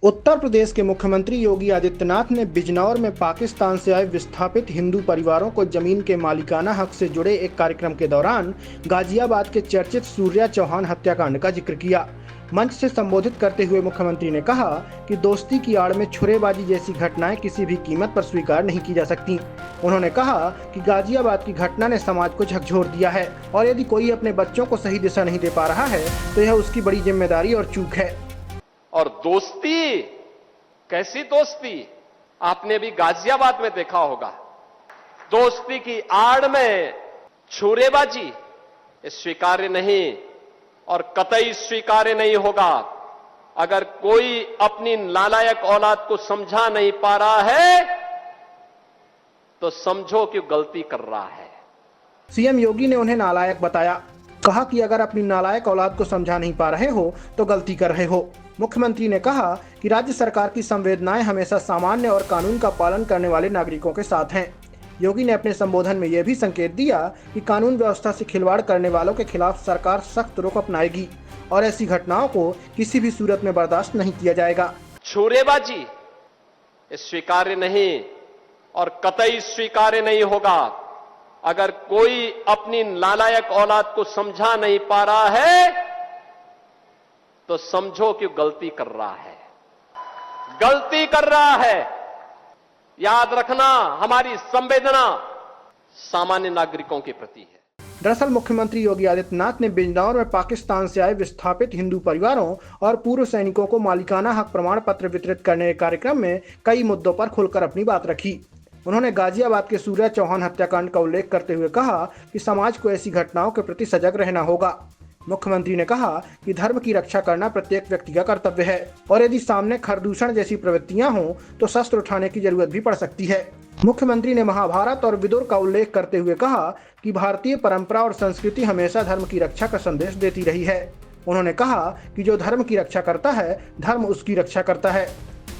उत्तर प्रदेश के मुख्यमंत्री योगी आदित्यनाथ ने बिजनौर में पाकिस्तान से आए विस्थापित हिंदू परिवारों को जमीन के मालिकाना हक से जुड़े एक कार्यक्रम के दौरान गाजियाबाद के चर्चित सूर्या चौहान हत्याकांड का जिक्र किया। मंच से संबोधित करते हुए मुख्यमंत्री ने कहा कि दोस्ती की आड़ में छुरेबाजी जैसी घटनाएं किसी भी कीमत पर स्वीकार नहीं की जा सकती। उन्होंने कहा कि गाजियाबाद की घटना ने समाज को झकझोर दिया है और यदि कोई अपने बच्चों को सही दिशा नहीं दे पा रहा है तो यह उसकी बड़ी जिम्मेदारी और चूक है। और दोस्ती, कैसी दोस्ती आपने भी गाजियाबाद में देखा होगा। दोस्ती की आड़ में छुरेबाजी ये स्वीकार्य नहीं और कतई स्वीकार्य नहीं होगा। अगर कोई अपनी नालायक औलाद को समझा नहीं पा रहा है तो समझो कि गलती कर रहा है। सीएम योगी ने उन्हें नालायक बताया। कहा कि अगर अपनी नालायक औलाद को समझा नहीं पा रहे हो तो गलती कर रहे हो। मुख्यमंत्री ने कहा कि राज्य सरकार की संवेदनाएं हमेशा सामान्य और कानून का पालन करने वाले नागरिकों के साथ हैं। योगी ने अपने संबोधन में यह भी संकेत दिया कि कानून व्यवस्था से खिलवाड़ करने वालों के खिलाफ सरकार सख्त रुख अपनाएगी और ऐसी घटनाओं को किसी भी सूरत में बर्दाश्त नहीं किया जाएगा। छुरेबाजी स्वीकार्य नहीं और कतई स्वीकार्य नहीं होगा। अगर कोई अपनी नालायक औलाद को समझा नहीं पा रहा है तो समझो कि गलती कर रहा है, गलती कर रहा है। याद रखना, हमारी संवेदना सामान्य नागरिकों के प्रति है। दरअसल मुख्यमंत्री योगी आदित्यनाथ ने बिजनौर में पाकिस्तान से आए विस्थापित हिंदू परिवारों और पूर्व सैनिकों को मालिकाना हक प्रमाण पत्र वितरित करने के कार्यक्रम में कई मुद्दों पर खुलकर अपनी बात रखी। उन्होंने गाजियाबाद के सूर्या चौहान हत्याकांड का उल्लेख करते हुए कहा कि समाज को ऐसी घटनाओं के प्रति सजग रहना होगा। मुख्यमंत्री ने कहा कि धर्म की रक्षा करना प्रत्येक व्यक्ति का कर्तव्य है और यदि सामने खरदूषण जैसी प्रवृत्तियां हों तो शस्त्र उठाने की जरूरत भी पड़ सकती है। मुख्यमंत्री ने महाभारत और विदुर का उल्लेख करते हुए कहा कि भारतीय परंपरा और संस्कृति हमेशा धर्म की रक्षा का संदेश देती रही है। उन्होंने कहा कि जो धर्म की रक्षा करता है, धर्म उसकी रक्षा करता है।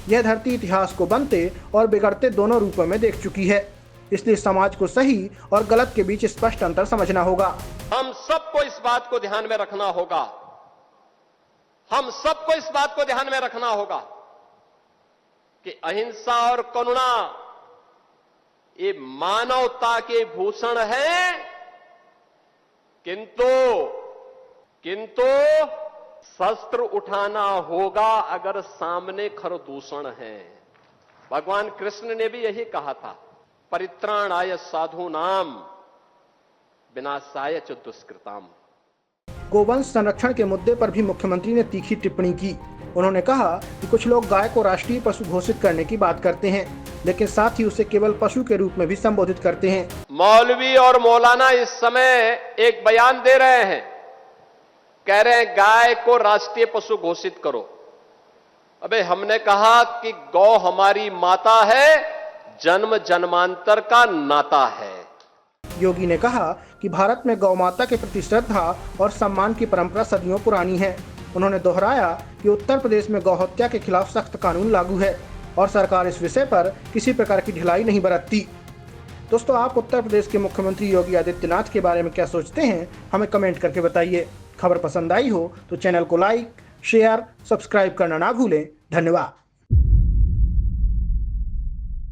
यह धरती इतिहास को बनते और बिगड़ते दोनों रूपों में देख चुकी है, इसलिए समाज को सही और गलत के बीच स्पष्ट अंतर समझना होगा। हम सबको इस बात को ध्यान में रखना होगा, हम सबको इस बात को ध्यान में रखना होगा कि अहिंसा और करुणा ये मानवता के भूषण है, किंतु शस्त्र उठाना होगा अगर सामने खरदूषण है। भगवान कृष्ण ने भी यही कहा था, परित्राणाय साधूनाम विनाशाय च दुष्कृताम। गोवंश संरक्षण के मुद्दे पर भी मुख्यमंत्री ने तीखी टिप्पणी की। उन्होंने कहा कि कुछ लोग गाय को राष्ट्रीय पशु घोषित करने की बात करते हैं, लेकिन साथ ही उसे केवल पशु के रूप में भी संबोधित करते हैं। मौलवी और मौलाना इस समय एक बयान दे रहे हैं, कह रहे हैं गाय को राष्ट्रीय पशु घोषित करो। अबे हमने कहा कि गौ हमारी माता है, जन्म जन्मांतर का नाता है। योगी ने कहा कि भारत में गौ माता के प्रति श्रद्धा और सम्मान की परंपरा सदियों पुरानी है। उन्होंने दोहराया कि उत्तर प्रदेश में गौ हत्या के खिलाफ सख्त कानून लागू है और सरकार इस विषय पर किसी प्रकार की ढिलाई नहीं बरतती। दोस्तों, आप उत्तर प्रदेश के मुख्यमंत्री योगी आदित्यनाथ के बारे में क्या सोचते हैं, हमें कमेंट करके बताइए। खबर पसंद आई हो तो चैनल को लाइक, शेयर, सब्सक्राइब करना ना भूलें। धन्यवाद।